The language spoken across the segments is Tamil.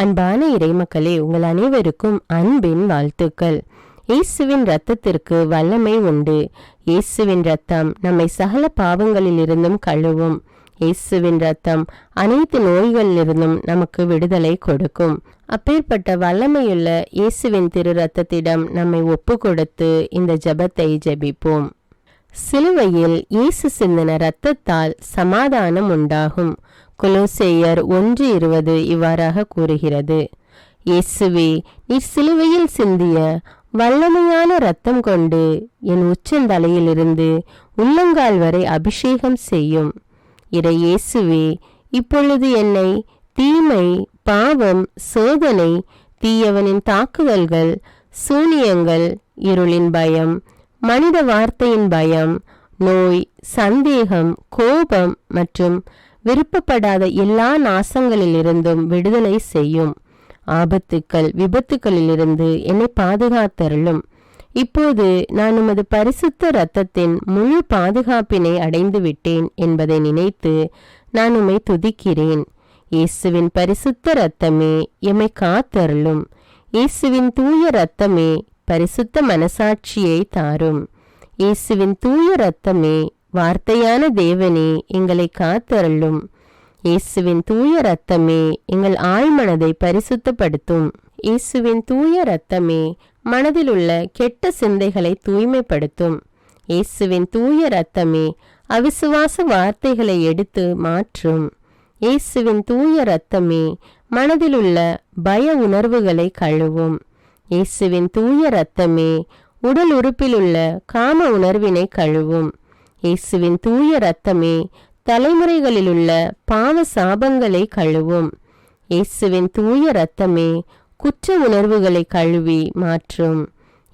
அன்பான இறைமக்களே, உங்கள் அனைவருக்கும் அன்பின் வாழ்த்துக்கள். இயேசுவின் இரத்தத்திற்கு வல்லமை உண்டு. இயேசுவின் இரத்தம் நம்மை சகல பாவங்களிலிருந்தும் கழுவும். இயேசுவின் இரத்தம் அனைத்து நோய்களிலிருந்தும் நமக்கு விடுதலை கொடுக்கும். அப்பேற்பட்ட வல்லமையுள்ள இயேசுவின் திரு இரத்தத்திடம் நம்மை ஒப்பு கொடுத்து இந்த ஜெபத்தை ஜெபிப்போம். சிலுவையில் இயேசு சிந்தின இரத்தத்தால் சமாதானம் உண்டாகும். கொலோசேயர் 1:20 இவ்வாறாக கூறுகிறது. இயேசுவே, நீர் சிலுவையில் சிந்திய வல்லமையான இரத்தம் கொண்டு என் உச்சந்தலையிலிருந்து உள்ளங்கால் வரை அபிஷேகம் செய்யும். இறை இயேசுவே, இப்பொழுது என்னை தீமை, பாவம், சோதனை, தீயவனின் தாக்குதல்கள், சூனியங்கள், இருளின் பயம், மனித வார்த்தையின் பயம், நோய், சந்தேகம், கோபம் மற்றும் விருப்பப்படாத எல்லா நாசங்களிலிருந்தும் விடுதலை செய்யும். ஆபத்துக்கள், விபத்துக்களிலிருந்து என்னை பாதுகாத்தருளும். இப்போது நான் உமது பரிசுத்த இரத்தத்தின் முழு பாதுகாப்பினை அடைந்து விட்டேன் என்பதை நினைத்து நான் உம்மை துதிக்கிறேன். இயேசுவின் பரிசுத்த இரத்தமே எம்மை காத்தருளும். இயேசுவின் தூய இரத்தமே பரிசுத்த மனசாட்சியை தாரும். இயேசுவின் தூய இரத்தமே வார்த்தையான தேவனே எங்களை காத்தருளும். இயேசுவின் தூய இரத்தமே எங்கள் ஆழ்மனதை பரிசுத்தப்படுத்தும். இயேசுவின் தூய இரத்தமே மனதில் உள்ள கெட்ட சிந்தைகளை தூய்மைப்படுத்தும். இயேசுவின் தூய இரத்தமே அவிசுவாச வார்த்தைகளை எடுத்து மாற்றும். இயேசுவின் தூய இரத்தமே மனதில் உள்ள பய உணர்வுகளை கழுவும். இயேசுவின் தூய இரத்தமே உடல் உறுப்பிலுள்ள காம உணர்வினை கழுவும். இயேசுவின் தூய இரத்தமே தலைமுறைகளிலுள்ள பாவ சாபங்களை கழுவும். இயேசுவின் தூய இரத்தமே குற்ற உணர்வுகளை கழுவி மாற்றும்.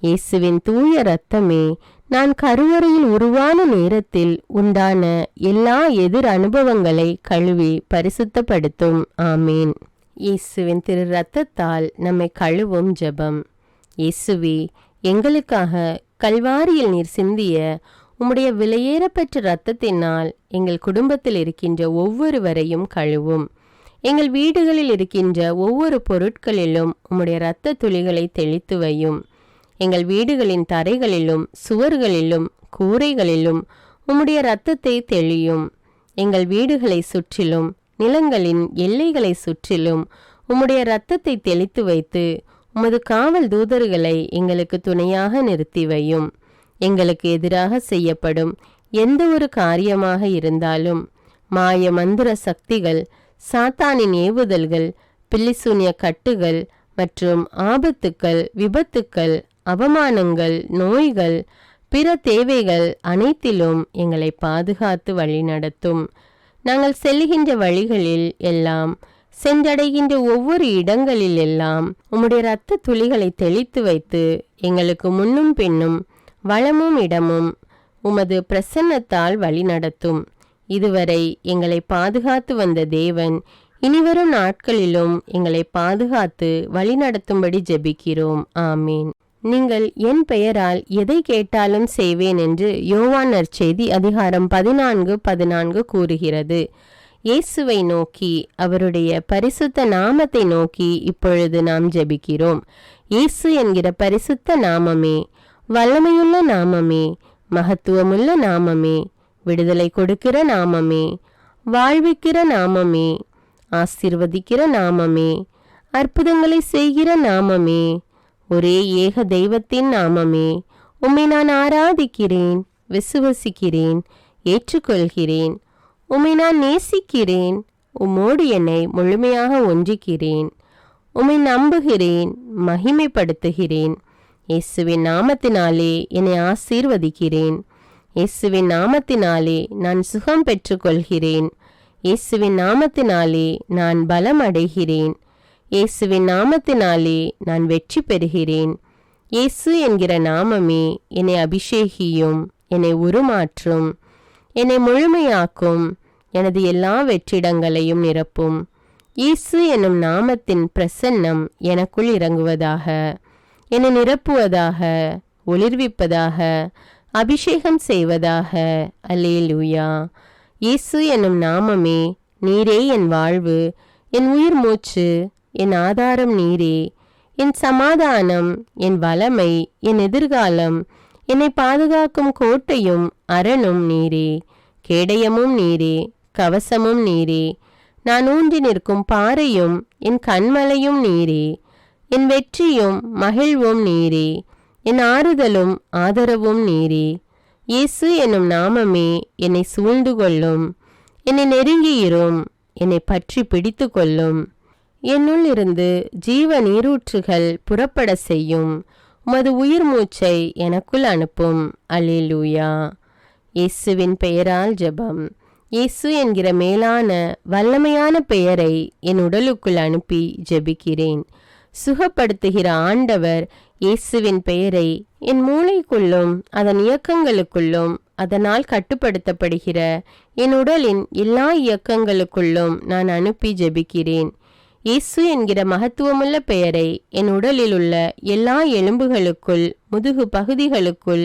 இயேசுவின் தூய இரத்தமே நான் கருவறையில் உருவான நேரத்தில் உண்டான எல்லா எதிர் அனுபவங்களை கழுவி பரிசுத்தப்படுத்தும். ஆமீன். இயேசுவின் திரு இரத்தத்தால் நம்மை கழுவும் ஜெபம். இயேசுவே, எங்களுக்காக கல்வாரியில் நீர் சிந்திய உம்முடைய விலையேறப்பெற்ற இரத்தத்தினால் எங்கள் குடும்பத்தில் இருக்கின்ற ஒவ்வொருவரையும் கழுவும். எங்கள் வீடுகளில் இருக்கின்ற ஒவ்வொரு பொருட்களிலும் உம்முடைய இரத்த துளிகளை தெளித்து வையும். எங்கள் வீடுகளின் தரைகளிலும் சுவர்களிலும் கூரைகளிலும் உம்முடைய இரத்தத்தை தெளியும். எங்கள் வீடுகளை சுற்றிலும் நிலங்களின் எல்லைகளை சுற்றிலும் உம்முடைய இரத்தத்தை தெளித்து வைத்து உமது காவல் தூதர்களை எங்களுக்கு துணையாக நிறுத்தி வையும். எங்களுக்கு எதிராக செய்யப்படும் எந்த ஒரு காரியமாக இருந்தாலும் மாய மந்திர சக்திகள், சாத்தானின் ஏவுதல்கள், பில்லிசூனிய கட்டுகள் மற்றும் ஆபத்துக்கள், விபத்துக்கள், அவமானங்கள், நோய்கள், பிற தேவைகள் அனைத்திலும் எங்களை பாதுகாத்து வழிநடத்தும். நாங்கள் செல்லுகின்ற வழிகளில் எல்லாம், சென்றடைகின்ற ஒவ்வொரு இடங்களில் எல்லாம் உம்முடைய இரத்த துளிகளை தெளித்து வைத்து எங்களுக்கு முன்னும் பின்னும் வளமும் இடமும் உமது பிரசன்னத்தால் வழிநடத்தும். இதுவரை எங்களை பாதுகாத்து வந்த தேவன் இனிவரும் நாட்களிலும் எங்களை பாதுகாத்து வழிநடத்தும்படி ஜெபிக்கிறோம். ஆமீன். நீங்கள் என் பெயரால் எதை கேட்டாலும் செய்வேன் என்று யோவான் நற்செய்தி அதிகாரம் 14:14 கூறுகிறது. இயேசுவை நோக்கி, அவருடைய பரிசுத்த நாமத்தை நோக்கி இப்பொழுது நாம் ஜெபிக்கிறோம். இயேசு என்கிற பரிசுத்த நாமமே, வல்லமையுள்ள நாமமே, மகத்துவமுள்ள நாமமே, விடுதலை கொடுக்கிற நாமமே, வாழ்விக்கிற நாமமே, ஆசீர்வதிக்கிற நாமமே, அற்புதங்களை செய்கிற நாமமே, ஒரே ஏக தெய்வத்தின் நாமமே, உம்மை நான் ஆராதிக்கிறேன், விசுவசிக்கிறேன், ஏற்றுக்கொள்கிறேன். உம்மை நான் நேசிக்கிறேன். உம்மோடு என்னை முழுமையாக ஒன்றிக்கிறேன். உம்மை நம்புகிறேன், மகிமைப்படுத்துகிறேன். இயேசுவின் நாமத்தினாலே என்னை ஆசீர்வதிக்கிறேன். இயேசுவின் நாமத்தினாலே நான் சுகம் பெற்றுக்கொள்கிறேன். இயேசுவின் நாமத்தினாலே நான் பலம் அடைகிறேன். இயேசுவின் நாமத்தினாலே நான் வெற்றி பெறுகிறேன். இயேசு என்கிற நாமமே என்னை அபிஷேகியும், என்னை உருமாற்றும், என்னை முழுமையாக்கும், எனது எல்லா வெற்றிடங்களையும் நிரப்பும். இயேசு என்னும் நாமத்தின் பிரசன்னம் எனக்குள் இறங்குவதாக, என்னை நிரப்புவதாக, ஒளிர்விப்பதாக, அபிஷேகம் செய்வதாக. அல்லேலூயா. இயேசு என்னும் நாமமே, நீரே என் வாழ்வு, என் உயிர் மூச்சு, என் ஆதாரம் நீரே. என் சமாதானம், என் வளமை, என் எதிர்காலம், என்னை பாதுகாக்கும் கோட்டையும் அரணும் நீரே. கேடயமும் நீரே, கவசமும் நீரே. நான் ஊன்றி நிற்கும் பாறையும் என் கண்மலையும் நீரே. என் வெற்றியும் மகிழ்வும் நீரே. என் ஆறுதலும் ஆதரவும் நீரே. இயேசு என்னும் நாமமே என்னை சூழ்ந்து கொள்ளும். என்னை நெருங்கியிரும், என்னை பற்றி பிடித்து கொள்ளும். என்னுள் இருந்து ஜீவ நீரூற்றுகள் புறப்பட செய்யும். உமது உயிர் மூச்சை எனக்குள் அனுப்பும். அல்லேலூயா. இயேசுவின் பெயரால் ஜெபம். இயேசு என்கிற மேலான வல்லமையான பெயரை என் உடலுக்குள் அனுப்பி ஜெபிக்கிறேன். சுகப்படுத்துகிற ஆண்டவர் இயேசுவின் பெயரை என் மூளைக்குள்ளும் அதன் இயக்கங்களுக்குள்ளும் அதனால் கட்டுப்படுத்தப்படுகிற என் உடலின் எல்லா இயக்கங்களுக்குள்ளும் நான் அனுப்பி ஜெபிக்கிறேன். இயேசு என்கிற மகத்துவமுள்ள பெயரை என் உடலில் உள்ள எல்லா எலும்புகளுக்குள், முதுகு பகுதிகளுக்குள்,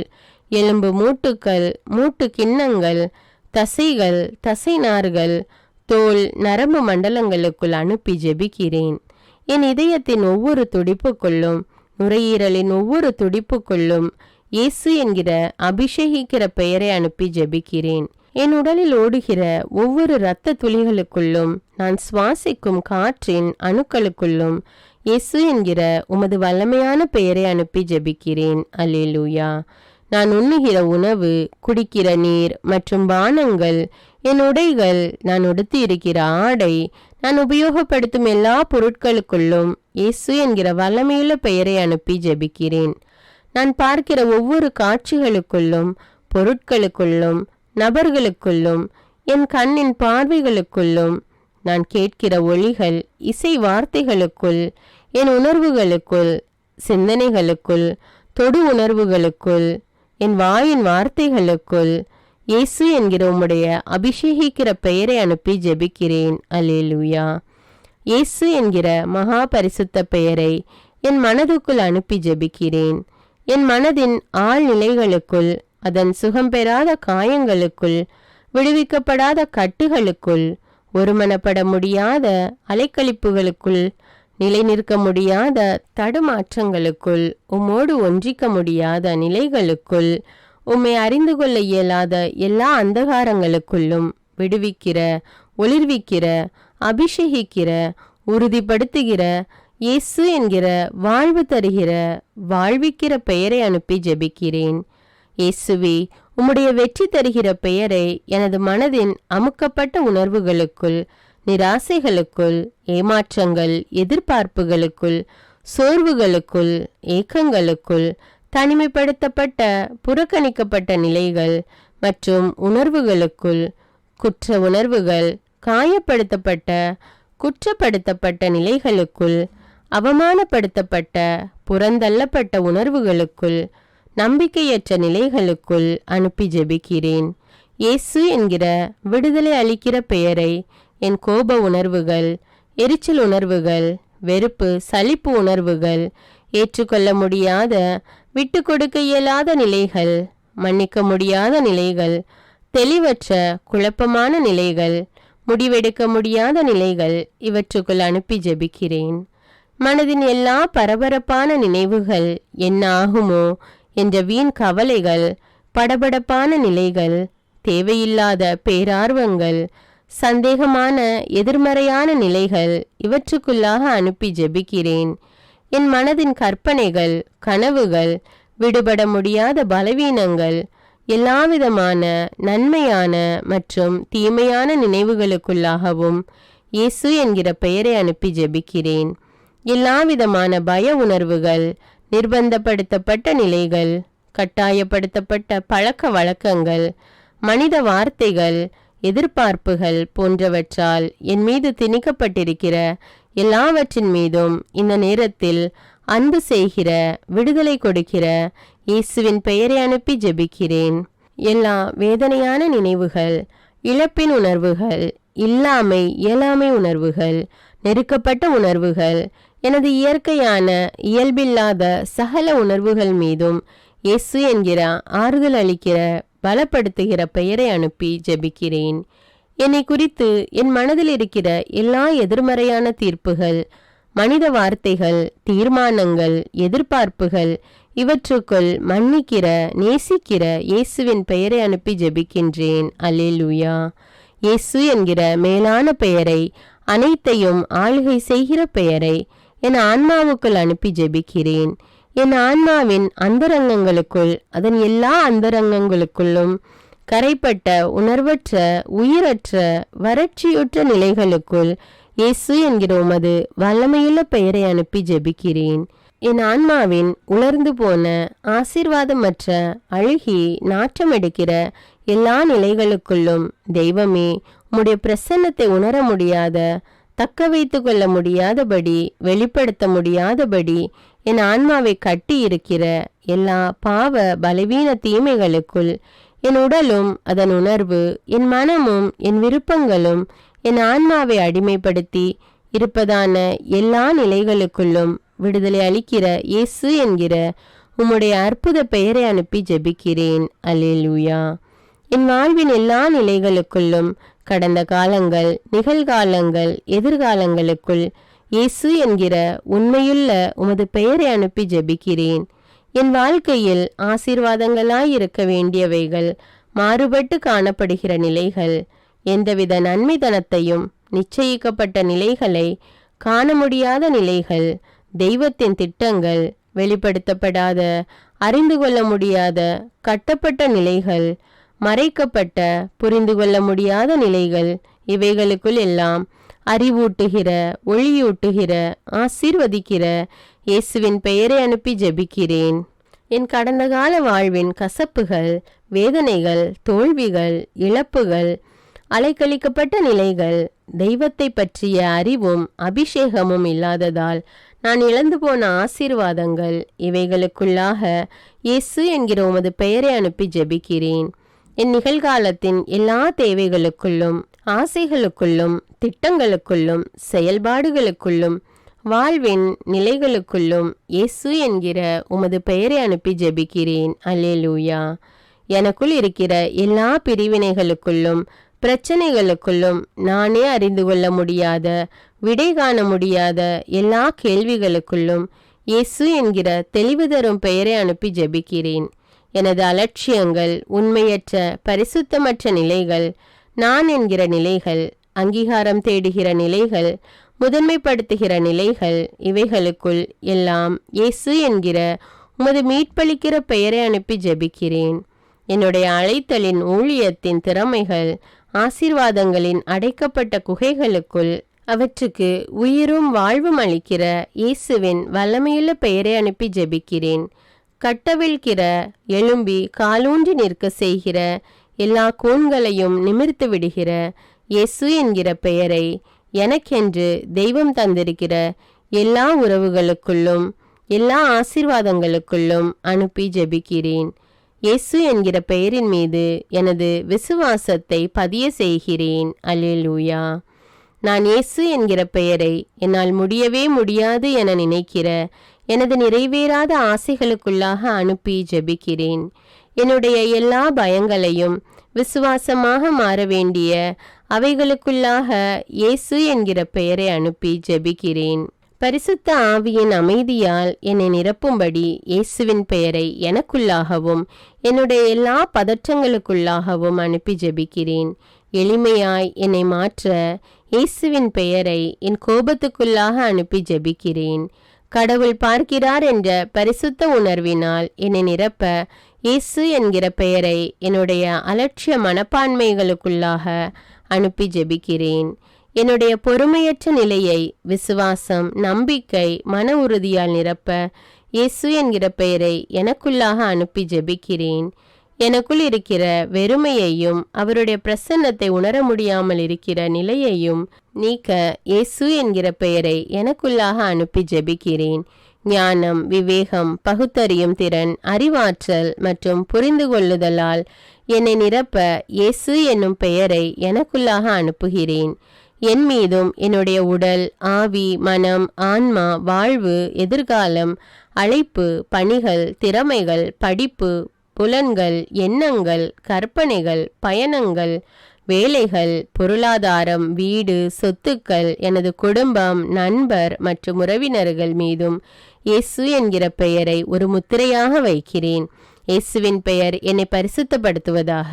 எலும்பு மூட்டுக்கள், மூட்டு கிண்ணங்கள், தசைகள், தசைநார்கள், தோல், நரம்பு மண்டலங்களுக்குள் அனுப்பி ஜெபிக்கிறேன். என் இதயத்தின் ஒவ்வொரு துடிப்புக்குள்ளும், நுரையீரலின் ஒவ்வொரு துடிப்புக்குள்ளும் இயேசு என்கிற அபிஷேகிக்கிற பெயரை அனுப்பி ஜெபிக்கிறேன். என் உடலில் ஓடுகிற ஒவ்வொரு இரத்த துளிகளுக்குள்ளும், நான் சுவாசிக்கும் காற்றின் அணுக்களுக்குள்ளும் இயேசு என்கிற உமது வல்லமையான பெயரை அனுப்பி ஜெபிக்கிறேன். அல்லேலூயா. நான் உண்ணுகிற உணவு, குடிக்கிற நீர் மற்றும் பானங்கள், என் உடைகள், நான் உடுத்தி இருக்கிற ஆடை, நான் உபயோகப்படுத்தும் எல்லா பொருட்களுக்குள்ளும் இயேசு என்கிற வல்லமையுள்ள பெயரை அனுப்பி ஜெபிக்கிறேன். நான் பார்க்கிற ஒவ்வொரு காட்சிகளுக்குள்ளும், பொருட்களுக்குள்ளும், நபர்களுக்குள்ளும், என் கண்ணின் பார்வைகளுக்குள்ளும், நான் கேட்கிற ஒலிகள், இசை வார்த்தைகளுக்குள், என் உணர்வுகளுக்குள், சிந்தனைகளுக்குள், தொடு உணர்வுகளுக்குள், என் வாயின் வார்த்தைகளுக்குள் இயேசு என்கிற உம்முடைய அபிஷேகிக்கிற பெயரை அனுப்பி ஜெபிக்கிறேன். அல்லேலூயா. இயேசு என்கிற மகா பரிசுத்த பெயரை என் மனதுக்குள் அனுப்பி ஜெபிக்கிறேன். என் மனதின் ஆழ்நிலைகளுக்குள், அதன் சுகம் பெறாத காயங்களுக்குள், விடுவிக்கப்படாத கட்டுகளுக்குள், ஒருமனப்பட முடியாத அலைக்கழிப்புகளுக்குள், நிலை நிற்க முடியாத தடுமாற்றங்களுக்குள், உம்மோடு ஒன்றிக்க முடியாத நிலைகளுக்குள், உம்மை அறிந்து கொள்ள இயலாத எல்லா அந்தகாரங்களுக்குள்ளும் விடுவிக்கிற, ஒளிர்விக்கிற, அபிஷேகிக்கிற, உறுதிப்படுத்துகிற, இயேசு என்கிற வாழ்வு தருகிற, வாழ்விக்கிற பெயரை அனுப்பி ஜெபிக்கிறேன். இயேசுவே, உம்முடைய வெற்றி தருகிற பெயரை எனது மனதின் அமுக்கப்பட்ட உணர்வுகளுக்குள், நிராசைகளுக்குள், ஏமாற்றங்கள், எதிர்பார்ப்புகளுக்குள், சோர்வுகளுக்குள், ஏக்கங்களுக்குள், தனிமைப்படுத்தப்பட்ட, புறக்கணிக்கப்பட்ட நிலைகள் மற்றும் உணர்வுகளுக்குள், குற்ற உணர்வுகள், காயப்படுத்தப்பட்ட, குற்றப்படுத்தப்பட்ட நிலைகளுக்குள், அவமானப்படுத்தப்பட்ட, புறந்தள்ளப்பட்ட உணர்வுகளுக்குள், நம்பிக்கையற்ற நிலைகளுக்குள் அனுப்பி ஜெபிக்கிறேன். இயேசு என்கிற விடுதலை அளிக்கிற பெயரை என் கோப உணர்வுகள், எரிச்சல் உணர்வுகள், வெறுப்பு, சலிப்பு உணர்வுகள், ஏற்றுக்கொள்ள முடியாத, விட்டு கொடுக்க இயலாத நிலைகள், மன்னிக்க முடியாத நிலைகள், தெளிவற்ற, குழப்பமான நிலைகள், முடிவெடுக்க முடியாத நிலைகள், இவற்றுக்குள் அனுப்பி ஜெபிக்கிறேன். மனதின் எல்லா பரபரப்பான நினைவுகள், என்ன ஆகுமோ என்ற வீண் கவலைகள், படபடப்பான நிலைகள், தேவையில்லாத பேரார்வங்கள், சந்தேகமான எதிர்மறையான நிலைகள், இவற்றுக்குள்ளாக அனுப்பி ஜெபிக்கிறேன். என் மனதின் கற்பனைகள், கனவுகள், விடுபட முடியாத பலவீனங்கள், எல்லாவிதமான நன்மையான மற்றும் தீமையான நினைவுகளுக்குள்ளாகவும் இயேசு என்கிற பெயரை அனுப்பி ஜெபிக்கிறேன். எல்லாவிதமான பய உணர்வுகள், நிர்பந்தப்படுத்தப்பட்ட நிலைகள், கட்டாயப்படுத்தப்பட்ட பழக்க வழக்கங்கள், மனித வார்த்தைகள், எதிர்பார்ப்புகள் போன்றவற்றால் என் மீது திணிக்கப்பட்டிருக்கிற எல்லாவற்றின் மீதும் இந்த நேரத்தில் அன்பு செய்கிற, விடுதலை கொடுக்கிற இயேசுவின் பெயரை அனுப்பி ஜெபிக்கிறேன். எல்லா வேதனையான நினைவுகள், இழப்பின் உணர்வுகள், இயலாமை உணர்வுகள், நெருக்கப்பட்ட உணர்வுகள், எனது இயற்கையான இயல்பில்லாத சகல உணர்வுகள் மீதும் இயேசு என்கிற ஆறுதல் அளிக்கிற, பலப்படுத்துகிற பெயரை அனுப்பி ஜெபிக்கிறேன். என்னை குறித்து என் மனதில் இருக்கிற எல்லா எதிர்மறையான தீர்ப்புகள், மனித வார்த்தைகள், தீர்மானங்கள், எதிர்பார்ப்புகள் இவற்றுக்குள் மன்னிக்கிற, நேசிக்கிற இயேசுவின் பெயரை அனுப்பி ஜெபிக்கின்றேன். அல்லேலூயா. இயேசு என்கிற மேலான பெயரை, அனைத்தையும் ஆளுகை செய்கிற பெயரை என் ஆன்மாவுக்குள் அனுப்பி ஜெபிக்கிறேன். என் ஆன்மாவின் அந்தரங்கங்களுக்குள், அதன் எல்லா அந்தரங்கங்களுக்குள்ளும் கரைப்பட்ட, உணர்வற்ற, உயிரற்ற, வறட்சியுற்ற நிலைகளுக்குள் இயேசு என்கிற உமது வல்லமையுள்ள பெயரை அனுப்பி ஜெபிக்கிறேன். என் ஆன்மாவின் உலர்ந்து போன, ஆசீர்வாதமற்ற, அழுகி நாற்றமெடுக்கிற எல்லா நிலைகளுக்குள்ளும் தெய்வமே, உம்முடைய பிரசன்னத்தை உணர முடியாத, தக்க வைத்து கொள்ள முடியாதபடி, வெளிப்படுத்த முடியாதபடி என் ஆன்மாவை கட்டி இருக்கிற எல்லா பாவ பலவீன தீமைகளுக்குள் என் உடலும் அதன் உணர்வு, என் மனமும் என் விருப்பங்களும் என் ஆன்மாவை அடிமைப்படுத்தி இருப்பதான எல்லா நிலைகளுக்குள்ளும் விடுதலை அளிக்கிற இயேசு என்கிற உம்முடைய அற்புத பெயரை அனுப்பி ஜெபிக்கிறேன். அல்லேலூயா. என் வாழ்வின் எல்லா நிலைகளுக்குள்ளும், கடந்த காலங்கள், நிகழ்காலங்கள், எதிர்காலங்களுக்குள் இயேசு என்கிற உண்மையுள்ள உமது பெயரை அனுப்பி ஜெபிக்கிறேன். என் வாழ்க்கையில் ஆசீர்வாதங்களாயிருக்க வேண்டியவைகள் மாறுபட்டு காணப்படுகிற நிலைகள், எந்தவித நன்மைதனத்தையும் நிச்சயிக்கப்பட்ட நிலைகளை காண முடியாத நிலைகள், தெய்வத்தின் திட்டங்கள் வெளிப்படுத்தப்படாத, அறிந்து கொள்ள முடியாத, கட்டப்பட்ட நிலைகள், மறைக்கப்பட்ட, புரிந்து கொள்ள முடியாத நிலைகள், இவைகளுக்குள் எல்லாம் அறிவூட்டுகிற, ஒளியூட்டுகிற, ஆசீர்வதிக்கிற இயேசுவின் பெயரை அனுப்பி ஜெபிக்கிறேன். என் கடந்த கால வாழ்வின் கசப்புகள், வேதனைகள், தோல்விகள், இழப்புகள், அலைக்கழிக்கப்பட்ட நிலைகள், தெய்வத்தை பற்றிய அறிவும் அபிஷேகமும் இல்லாததால் நான் இழந்து போன ஆசீர்வாதங்கள், இவைகளுக்குள்ளாக இயேசு என்கிற உமது பெயரை அனுப்பி ஜெபிக்கிறேன். என் நிகழ்காலத்தின் எல்லா தேவைகளுக்குள்ளும், ஆசைகளுக்குள்ளும், திட்டங்களுக்குள்ளும், செயல்பாடுகளுக்குள்ளும், வாழ்வின் நிலைகளுக்குள்ளும் இயேசு என்கிற உமது பெயரை அனுப்பி ஜெபிக்கிறேன். அல்லேலூயா. எனக்குள் இருக்கிற எல்லா பிரிவினைகளுக்குள்ளும், பிரச்சனைகளுக்குள்ளும், நானே அறிந்து கொள்ள முடியாத, விடை காண முடியாத எல்லா கேள்விகளுக்குள்ளும் இயேசு என்கிற தெளிவு தரும் பெயரை அனுப்பி ஜெபிக்கிறேன். எனது அலட்சியங்கள், உண்மையற்ற, பரிசுத்தமற்ற நிலைகள், நான் என்கிற நிலைகள், அங்கீகாரம் தேடுகிற நிலைகள், முதன்மைப்படுத்துகிற நிலைகள், இவைகளுக்குள் எல்லாம் இயேசு என்கிற உமது மீட்பளிக்கிற பெயரை அனுப்பி ஜெபிக்கிறேன். என்னுடைய அழைத்தலின் ஊழியத்தின் திறமைகள், ஆசீர்வாதங்களின் அடைக்கப்பட்ட குகைகளுக்குள் அவற்றுக்கு உயிரும் வாழ்வும் அளிக்கிற இயேசுவின் வல்லமையுள்ள பெயரை அனுப்பி ஜெபிக்கிறேன். கட்டவிழ்கிற, எழும்பி காலூன்றி நிற்க செய்கிற எல்லா கூண்களையும் நிமிர்த்து விடுகிற இயேசு என்கிற பெயரை எனக்கென்று தெய்வம் தந்திருக்கிற எல்லா உறவுகளுக்குள்ளும், எல்லா ஆசீர்வாதங்களுக்குள்ளும் அனுப்பி ஜெபிக்கிறேன். இயேசு என்கிற பெயரின் மீது எனது விசுவாசத்தை பதிய செய்கிறேன். அல்லேலூயா. நான் இயேசு என்கிற பெயரை என்னால் முடியவே முடியாது என நினைக்கிற எனது நிறைவேறாத ஆசைகளுக்குள்ளாக அனுப்பி ஜெபிக்கிறேன். என்னுடைய எல்லா பயங்களையும் விசுவாசமாக மாற வேண்டிய அவைகளுக்குள்ளாக இயேசு என்கிற பெயரை அனுப்பி ஜெபிக்கிறேன். பரிசுத்த ஆவியின் அமைதியால் என்னை நிரப்பும்படி இயேசுவின் பெயரை எனக்குள்ளாகவும் என்னுடைய எல்லா பதற்றங்களுக்குள்ளாகவும் அனுப்பி ஜெபிக்கிறேன். எளிமையாய் என்னை மாற்ற இயேசுவின் பெயரை என் கோபத்துக்குள்ளாக அனுப்பி ஜெபிக்கிறேன். கடவுள் பார்க்கிறார் என்ற பரிசுத்த உணர்வினால் என்னை நிரப்ப இயேசு என்கிற பெயரை என்னுடைய அலட்சிய மனப்பான்மைகளுக்குள்ளாக அனுப்பி ஜெபிக்கிறேன். என்னுடைய பொறுமையற்ற நிலையை விசுவாசம், நம்பிக்கை, மன உறுதியால் நிரப்ப இயேசு என்கிற பெயரை எனக்குள்ளாக அனுப்பி ஜெபிக்கிறேன். எனக்குள் இருக்கிற வெறுமையையும் அவருடைய பிரசன்னத்தை உணர முடியாமல் இருக்கிற நிலையையும் நீக்க இயேசு என்கிற பெயரை எனக்குள்ளாக அனுப்பி ஜெபிக்கிறேன். ஞானம், விவேகம், பகுத்தறியும் திறன், அறிவாற்றல் மற்றும் புரிந்து கொள்ளுதலால் என்னை நிரப்ப இயேசு என்னும் பெயரை எனக்குள்ளாக அனுப்புகிறேன். என் மீதும் என்னுடைய உடல், ஆவி, மனம், ஆன்மா, வாழ்வு, எதிர்காலம், அழைப்பு, பணிகள், திறமைகள், படிப்பு, புலன்கள், எண்ணங்கள், கற்பனைகள், பயணங்கள், வேலைகள், பொருளாதாரம், வீடு, சொத்துக்கள், எனது குடும்பம், நண்பர் மற்றும் உறவினர்கள் மீதும் இயேசு என்கிற பெயரை ஒரு முத்திரையாக வைக்கிறேன். இயேசுவின் பெயர் என்னை பரிசுத்தப்படுத்துவதாக.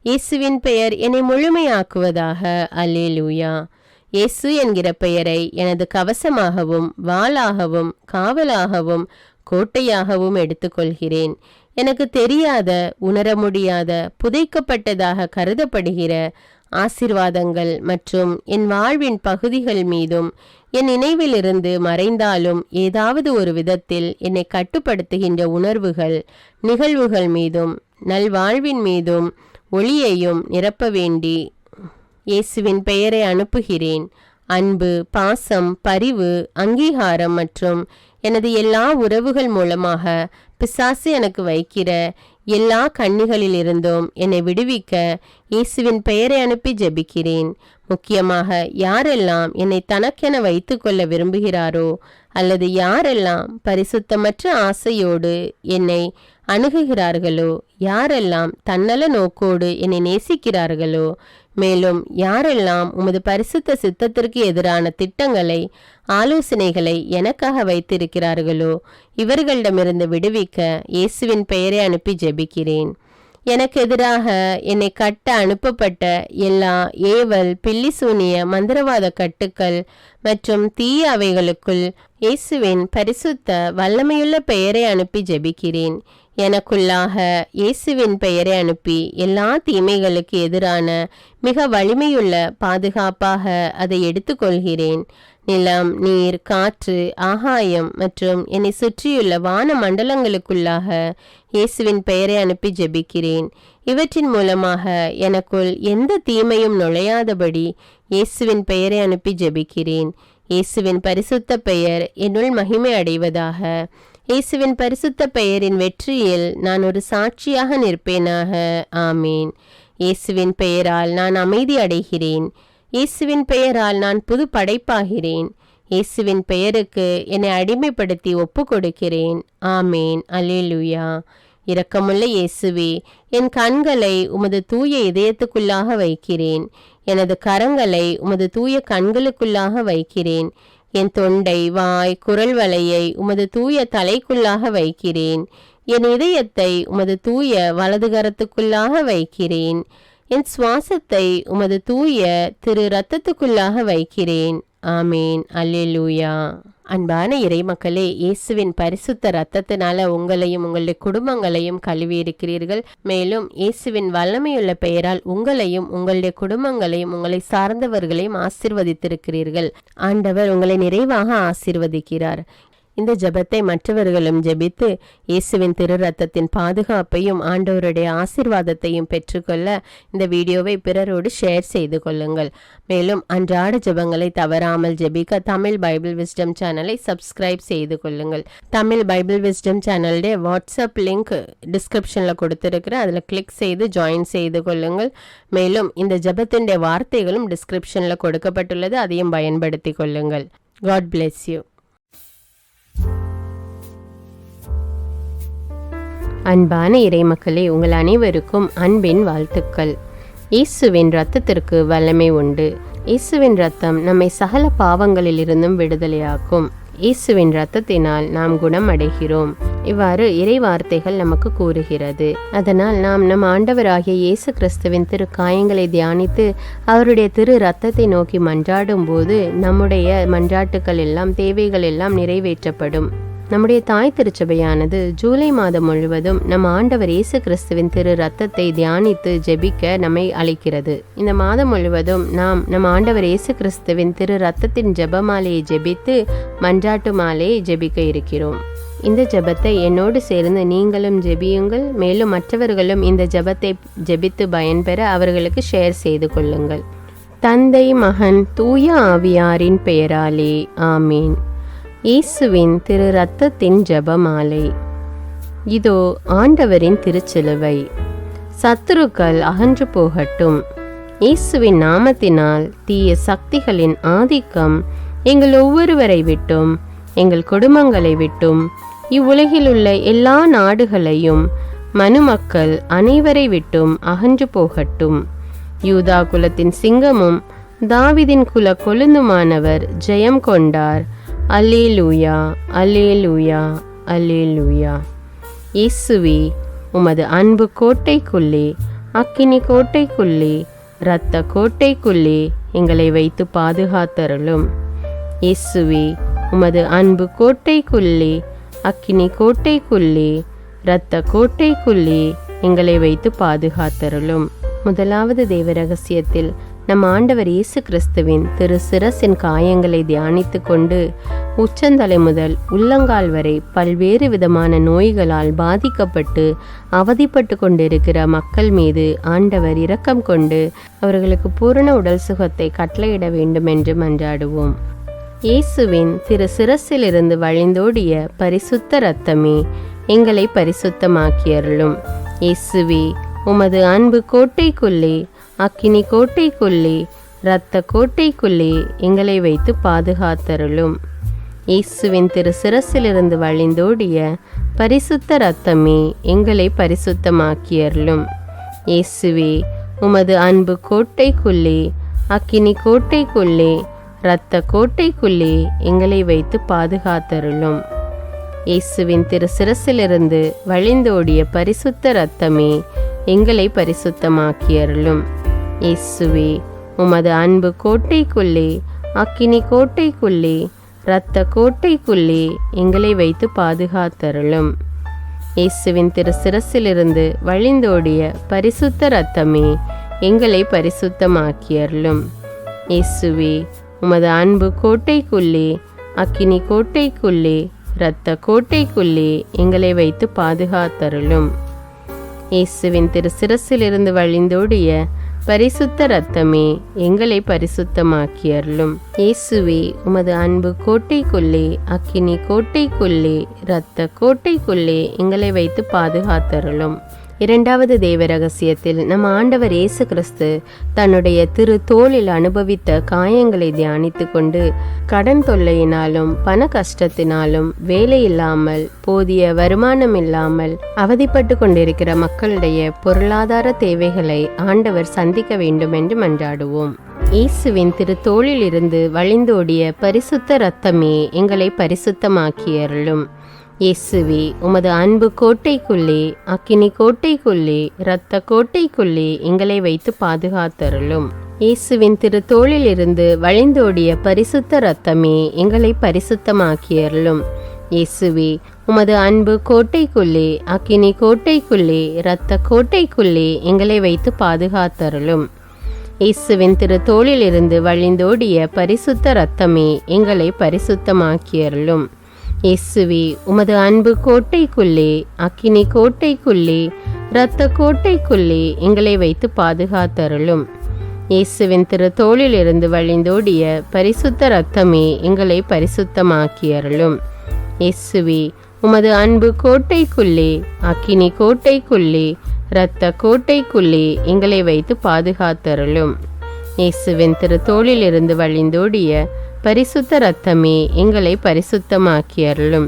இயேசுவின் பெயர் என்னை முழுமையாக்குவதாக. அல்லேலூயா. இயேசு என்கிற பெயரை எனது கவசமாகவும் வாளாகவும் காவலாகவும் கோட்டையாகவும் எடுத்துக்கொள்கிறேன். எனக்கு தெரியாத, உணர முடியாத, புதைக்கப்பட்டதாக கருதப்படுகிற ஆசீர்வாதங்கள் மற்றும் என் வாழ்வின் பகுதிகள் மீதும் என் நினைவிலிருந்து மறைந்தாலும் ஏதாவது ஒரு விதத்தில் என்னை கட்டுப்படுத்துகின்ற உணர்வுகள், நிகழ்வுகள் மீதும் நல்வாழ்வின் மீதும் ஒளியையும் நிரப்ப வேண்டி இயேசுவின் பெயரை அனுப்புகிறேன். அன்பு, பாசம், பரிவு, அங்கீகாரம் மற்றும் எனது எல்லா உறவுகள் மூலமாக பிசாசு எனக்கு வைக்கிற எல்லா கண்ணிகளிலிருந்தும் என்னை விடுவிக்க இயேசுவின் பெயரை அனுப்பி ஜெபிக்கிறேன். முக்கியமாக யாரெல்லாம் என்னை தனக்கென வைத்து கொள்ள விரும்புகிறாரோ அல்லது யாரெல்லாம் பரிசுத்தமற்ற ஆசையோடு என்னை அணுகுகிறார்களோ, யாரெல்லாம் தன்னல நோக்கோடு என்னை நேசிக்கிறார்களோ, மேலும் யாரெல்லாம் உமது பரிசுத்த சித்தத்திற்கு எதிரான திட்டங்களை, ஆலோசனைகளை எனக்காக வைத்திருக்கிறார்களோ, இவர்களிடமிருந்து விடுவிக்க இயேசுவின் பெயரை அனுப்பி ஜெபிக்கிறேன். எனக்கு எதிராக என்னை கட்ட அனுப்பப்பட்ட எல்லா ஏவல், பில்லிசூனிய, மந்திரவாத கட்டுக்கள் மற்றும் தீய அவைகளுக்குள் இயேசுவின் பரிசுத்த வல்லமையுள்ள பெயரை அனுப்பி ஜெபிக்கிறேன். எனக்குள்ளாக இயேசுவின் பெயரை அனுப்பி எல்லா தீமைகளுக்கு எதிரான மிக வலிமையுள்ள பாதுகாப்பாக அதை எடுத்துக்கொள்கிறேன். நிலம், நீர், காற்று, ஆகாயம் மற்றும் என்னை சுற்றியுள்ள வான மண்டலங்களுக்குள்ளாக இயேசுவின் பெயரை அனுப்பி ஜெபிக்கிறேன். இவற்றின் மூலமாக எனக்குள் எந்த தீமையும் நுழையாதபடி இயேசுவின் பெயரை அனுப்பி ஜெபிக்கிறேன். இயேசுவின் பரிசுத்த பெயர் என்னுள் மகிமை அடைவதாக. இயேசுவின் பரிசுத்த பெயரின் வெற்றியில் நான் ஒரு சாட்சியாக நிற்பேனாக. ஆமீன். இயேசுவின் பெயரால் நான் அமைதி அடைகிறேன். இயேசுவின் பெயரால் நான் புது படைப்பாகிறேன். இயேசுவின் பெயருக்கு என்னை அடிமைப்படுத்தி ஒப்பு கொடுக்கிறேன். ஆமேன். அல்லேலூயா. இரக்கமுள்ள இயேசுவே, என் கண்களை உமது தூய இதயத்துக்குள்ளாக வைக்கிறேன். எனது கரங்களை உமது தூய கண்களுக்குள்ளாக வைக்கிறேன். என் தொண்டை, வாய், குரல் வலையை உமது தூய தலைக்குள்ளாக வைக்கிறேன். என் இதயத்தை உமது தூய வலதுகரத்துக்குள்ளாக வைக்கிறேன். என் சுவாசத்தை உமது தூய திரு இரத்தத்துக்குள்ளாக வைக்கிறேன். ஆமேன். அல்லேலூயா. அன்பான இறைமக்களே, இயேசுவின் பரிசுத்த இரத்தத்தினால உங்களையும் உங்களுடைய குடும்பங்களையும் கழுவி இருக்கிறீர்கள். மேலும் இயேசுவின் வல்லமையுள்ள பெயரால் உங்களையும் உங்களுடைய குடும்பங்களையும் உங்களை சார்ந்தவர்களையும் ஆசீர்வதித்திருக்கிறீர்கள். ஆண்டவர் உங்களை நிறைவாக ஆசீர்வதிக்கிறார். இந்த ஜெபத்தை மற்றவர்களும் ஜெபித்து இயேசுவின் திரு ரத்தத்தின் பாதுகாப்பையும் ஆண்டவருடைய ஆசீர்வாதத்தையும் பெற்றுக்கொள்ள இந்த வீடியோவை பிறரோடு ஷேர் செய்து கொள்ளுங்கள். மேலும் அன்றாட ஜெபங்களை தவறாமல் ஜெபிக்க தமிழ் பைபிள் விஸ்டம் சேனலை சப்ஸ்கிரைப் செய்து கொள்ளுங்கள். தமிழ் பைபிள் விஸ்டம் சேனலுடைய வாட்ஸ்அப் லிங்க் டிஸ்கிரிப்ஷனில் கொடுத்துருக்கிறேன். அதில் கிளிக் செய்து ஜாயின் செய்து கொள்ளுங்கள். மேலும் இந்த ஜெபத்தினுடைய வார்த்தைகளும் டிஸ்கிரிப்ஷனில் கொடுக்கப்பட்டுள்ளது, அதையும் பயன்படுத்தி கொள்ளுங்கள். God bless you. அன்பான இறைமக்களே, உங்கள் அனைவருக்கும் அன்பின் வாழ்த்துக்கள். இயேசுவின் இரத்தத்திற்கு வல்லமை உண்டு. இயேசுவின் இரத்தம் நம்மை சகல பாவங்களிலிருந்தும் விடுதலையாக்கும். இயேசுவின் இரத்தத்தினால் நாம் குணம் அடைகிறோம். இவ்வாறு இறை வார்த்தைகள் நமக்கு கூறுகிறது. அதனால் நாம் நம் ஆண்டவராகிய இயேசு கிறிஸ்துவின் திரு காயங்களை தியானித்து அவருடைய திரு இரத்தத்தை நோக்கி மன்றாடும் போது நம்முடைய மன்றாட்டுக்கள் எல்லாம், தேவைகள் எல்லாம் நிறைவேற்றப்படும். நம்முடைய தாய் திருச்சபையானது ஜூலை மாதம் முழுவதும் நம் ஆண்டவர் இயேசு கிறிஸ்துவின் திரு ரத்தத்தை தியானித்து ஜெபிக்க நம்மை அழைக்கிறது. இந்த மாதம் முழுவதும் நாம் நம் ஆண்டவர் இயேசு கிறிஸ்துவின் திரு ரத்தத்தின் ஜெபமாலையை ஜெபித்து மன்றாட்டு மாலையை ஜெபிக்க இருக்கிறோம். இந்த ஜெபத்தை என்னோடு சேர்ந்து நீங்களும் ஜெபியுங்கள். மேலும் மற்றவர்களும் இந்த ஜெபத்தை ஜெபித்து பயன்பெற அவர்களுக்கு ஷேர் செய்து கொள்ளுங்கள். தந்தை, மகன், தூய ஆவியாரின் பெயராலே ஆமீன். இயேசுவின் திரு ரத்தத்தின் ஜெபமாலை. இதோ ஆண்டவரின் திருச்சிலுவை. சத்துருக்கள் அகன்று போகட்டும். இயேசுவின் நாமத்தினால் தீய சக்திகளின் ஆதிக்கம் எங்கள் ஒவ்வொருவரை விட்டும், எங்கள் குடும்பங்களை விட்டும், இவ்வுலகில் உள்ள எல்லா நாடுகளையும் மனுமக்கள் அனைவரை விட்டும் அகன்று போகட்டும். யூதா குலத்தின் சிங்கமும் தாவீதின் குல கொழுந்துமானவர் ஜெயம் கொண்டார். அல்லேலூயா, அல்லேலூயா, அல்லேலூயா. இயேசுவே, உமது அன்பு கோட்டைக்குள்ளே, அக்கினி கோட்டைக்குள்ளே, இரத்த கோட்டைக்குள்ளே எங்களை வைத்து பாதுகாத்தருளும். இயேசுவே, உமது அன்பு கோட்டைக்குள்ளே, அக்கினி கோட்டைக்குள்ளே, இரத்த கோட்டைக்குள்ளே எங்களை வைத்து பாதுகாத்தருளும். முதலாவது தேவ ரகசியத்தில் நம் ஆண்டவர் இயேசு கிறிஸ்துவின் திரு சிரசின் காயங்களை தியானித்து கொண்டு உச்சந்தலை முதல் உள்ளங்கால் வரை பல்வேறு விதமான நோய்களால் பாதிக்கப்பட்டு அவதிப்பட்டு கொண்டிருக்கிற மக்கள் மீது ஆண்டவர் இரக்கம் கொண்டு அவர்களுக்கு பூரண உடல் சுகத்தை கட்டளையிட வேண்டும் என்று மன்றாடுவோம். இயேசுவின் திரு சிரசிலிருந்து வழிந்தோடிய பரிசுத்த இரத்தமே எங்களை பரிசுத்தமாக்கியருளும். இயேசுவே, உமது அன்பு கோட்டைக்குள்ளே, அக்கினி கோட்டைக்குள்ளே, இரத்த கோட்டைக்குள்ளே எங்களை வைத்து பாதுகாத்தருளும். இயேசுவின் திரு சிரசிலிருந்து வழிந்தோடிய பரிசுத்த இரத்தமே எங்களை பரிசுத்தமாக்கியருளும். இயேசுவே, உமது அன்பு கோட்டைக்குள்ளே, அக்கினி கோட்டைக்குள்ளே, இரத்த கோட்டைக்குள்ளே எங்களை வைத்து பாதுகாத்தருளும். இயேசுவின் திரு சிரசிலிருந்து வழிந்தோடிய பரிசுத்த இரத்தமே எங்களை பரிசுத்தமாக்கியருளும். இயேசுவே, உமது அன்பு கோட்டைக்குள்ளே, அக்கினி கோட்டைக்குள்ளே, இரத்த கோட்டைக்குள்ளே எங்களை வைத்து பாதுகாத்தருளும். இயேசுவின் திரு சிரசிலிருந்து வழிந்தோடிய பரிசுத்த இரத்தமே எங்களை பரிசுத்தமாக்கியருளும். இயேசுவே, உமது அன்பு கோட்டைக்குள்ளே, அக்கினி கோட்டைக்குள்ளே, இரத்த கோட்டைக்குள்ளே எங்களை வைத்து பாதுகாத்தருளும். இயேசுவின் திரு சிரசிலிருந்து வழிந்தோடிய பரிசுத்த இரத்தமே எங்களை பரிசுத்தமாக்கியருளும். இயேசுவே, உமது அன்பு கோட்டைக்குள்ளே, அக்கினி கோட்டைக்குள்ளே, இரத்த கோட்டைக்குள்ளே எங்களை வைத்து பாதுகாத்தருளும். இரண்டாவது தேவ ரகசியத்தில் நம் ஆண்டவர் இயேசு கிறிஸ்து தன்னுடைய திரு தோளில் அனுபவித்த காயங்களை தியானித்து கொண்டு கடன் தொல்லையினாலும் பண கஷ்டத்தினாலும் வேலை இல்லாமல் போதிய வருமானம் இல்லாமல் அவதிப்பட்டு கொண்டிருக்கிற மக்களுடைய பொருளாதார தேவைகளை ஆண்டவர் சந்திக்க வேண்டும் என்று மன்றாடுவோம். இயேசுவின் திரு தோளில் இருந்து வழிந்தோடிய பரிசுத்த இரத்தமே எங்களை பரிசுத்தமாக்கியருளும். இயேசுவே, உமது அன்பு கோட்டைக்குள்ளே, அக்கினி கோட்டைக்குள்ளே, இரத்த கோட்டைக்குள்ளே எங்களை வைத்து பாதுகாத்தருளும். இயேசுவின் திரு தோளில் இருந்து வழிந்தோடிய பரிசுத்த இரத்தமே எங்களை பரிசுத்தமாக்கியருளும். இயேசுவே, உமது அன்பு கோட்டைக்குள்ளே, அக்கினி கோட்டைக்குள்ளே, இரத்த கோட்டைக்குள்ளே எங்களை வைத்து பாதுகாத்தருளும். இயேசுவின் திரு தோளில் இருந்து வழிந்தோடிய பரிசுத்த இரத்தமே எங்களை பரிசுத்தமாக்கியருளும். இயேசுவே, உமது அன்பு கோட்டைக்குள்ளே, அக்கினி கோட்டைக்குள்ளே, இரத்த கோட்டைக்குள்ளே எங்களை வைத்து பாதுகாத்தருளும். இயேசுவின் திரு தோளில் இருந்து வழிந்தோடிய பரிசுத்த இரத்தமே எங்களை பரிசுத்தமாக்கியருளும். இயேசுவே, உமது அன்பு கோட்டைக்குள்ளே, அக்கினி கோட்டைக்குள்ளே, இரத்த கோட்டைக்குள்ளே எங்களை வைத்து பாதுகாத்தருளும். இயேசுவின் திரு தோளில் இருந்து வழிந்தோடிய பரிசுத்த இரத்தமே எங்களை பரிசுத்தமாக்கியருளும்.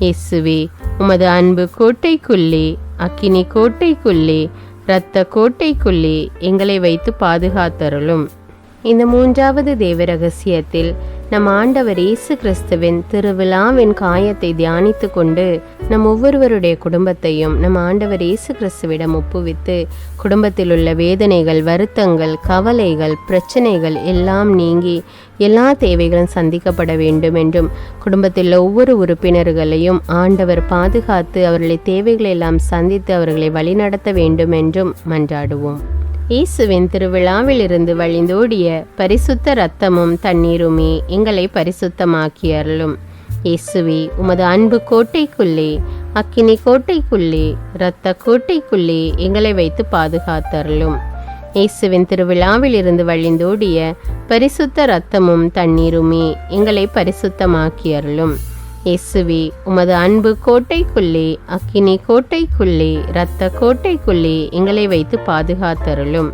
இயேசுவே, உமது அன்பு கோட்டைக்குள்ளே, அக்கினி கோட்டைக்குள்ளே, இரத்த கோட்டைக்குள்ளே எங்களை வைத்து பாதுகாத்தருளும். இந்த மூன்றாவது தேவ ரகசியத்தில் நம் ஆண்டவர் இயேசு கிறிஸ்துவின் திருவிழாவின் காயத்தை தியானித்து கொண்டு நம் ஒவ்வொருவருடைய குடும்பத்தையும் நம் ஆண்டவர் இயேசு கிறிஸ்துவிடம் ஒப்புவித்து குடும்பத்தில் உள்ள வேதனைகள், வருத்தங்கள், கவலைகள், பிரச்சனைகள் எல்லாம் நீங்கி எல்லா தேவைகளும் சந்திக்கப்பட வேண்டும் என்றும் குடும்பத்தில் ஒவ்வொரு உறுப்பினர்களையும் ஆண்டவர் பாதுகாத்து அவர்களை தேவைகளை எல்லாம் சந்தித்து அவர்களை வழிநடத்த வேண்டும் என்றும் மன்றாடுவோம். இயேசுவின் திருவிழாவிலிருந்து வழிந்தோடிய பரிசுத்த இரத்தமும் தண்ணீருமே எங்களை பரிசுத்தமாக்கியருளும். இயேசுவே, உமது அன்பு கோட்டைக்குள்ளே, அக்கினி கோட்டைக்குள்ளே, இரத்த கோட்டைக்குள்ளே எங்களை வைத்து பாதுகாத்தருளும். இயேசுவின் திருவிழாவிலிருந்து வழிந்தோடிய பரிசுத்த இரத்தமும் தண்ணீருமே எங்களை பரிசுத்தமாக்கியருளும். இயேசுவே, உமது அன்பு கோட்டைக்குள்ளே, அக்கினி கோட்டைக்குள்ளே, இரத்த கோட்டைக்குள்ளே எங்களை வைத்து பாதுகாத்தருளும்.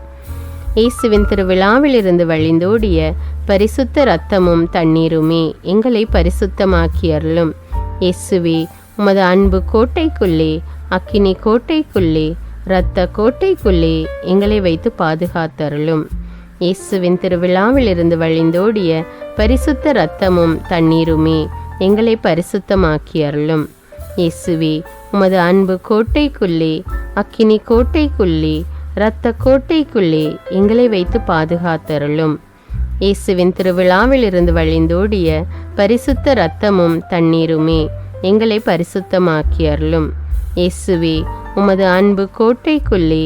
இயேசுவின் திருவிழாவிலிருந்து வழிந்தோடிய பரிசுத்த இரத்தமும் தண்ணீருமே எங்களை பரிசுத்தமாக்கியருளும். இயேசுவே, உமது அன்பு கோட்டைக்குள்ளே, அக்கினி கோட்டைக்குள்ளே, இரத்த கோட்டைக்குள்ளே எங்களை வைத்து பாதுகாத்தருளும். இயேசுவின் திருவிழாவிலிருந்து வழிந்தோடிய பரிசுத்த இரத்தமும் தண்ணீருமே எங்களை பரிசுத்தமாக்கி அருளும். இயேசுவே, உமது அன்பு கோட்டைக்குள்ளே, அக்கினி கோட்டைக்குள்ளே, இரத்த கோட்டைக்குள்ளே எங்களை வைத்து பாதுகாத்தருளும். இயேசுவின் திருவிழாவிலிருந்து வழிந்தோடிய பரிசுத்த இரத்தமும் தண்ணீருமே எங்களை பரிசுத்தமாக்கி அருளும். இயேசுவே, உமது அன்பு கோட்டைக்குள்ளே,